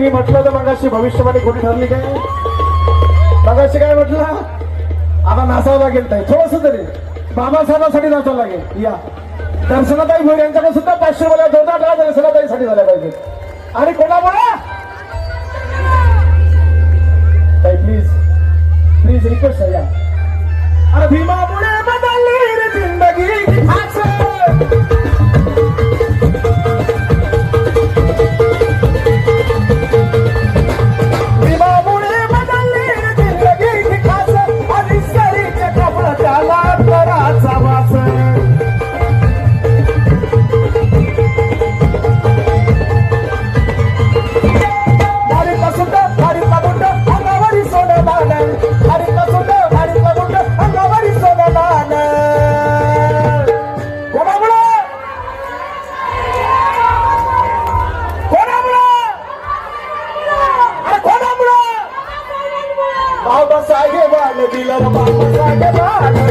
मी म्हटलं तर मगाशी भविष्यवाणी खोटी ठरली काय? मगाशी काय म्हटलं? आता नासावं लागेल ताई थोडस तरी बाबासाहेबांसाठी नाचावं लागेल. या दर्शनाताई भोईर यांच्याकडे सुद्धा 500 रुपये जोरदार टाळ्या दर्शनाताईसाठी झाल्या पाहिजे. आणि कोणामुळे ताई प्लीज प्लीज रिक्वेस्ट आहे. या अरे भीमामुळे बदलली रे जिंदगी भीमामुळे बदलली रे जिंदगी खास आणि सरीच्या कपड्याला कराचा वास. गाडीतला सुद्धा गाडीतला बुड्ड अंगावरी सोनं दान. गाडीतला सुद्धा गाडीतला बुड्ड अंगावरी सोनं दान. कोणामुळं कोणामुळं अरे कोणामुळं बाबासाहेबांनी दिलं रे बाबासाहेबांनी.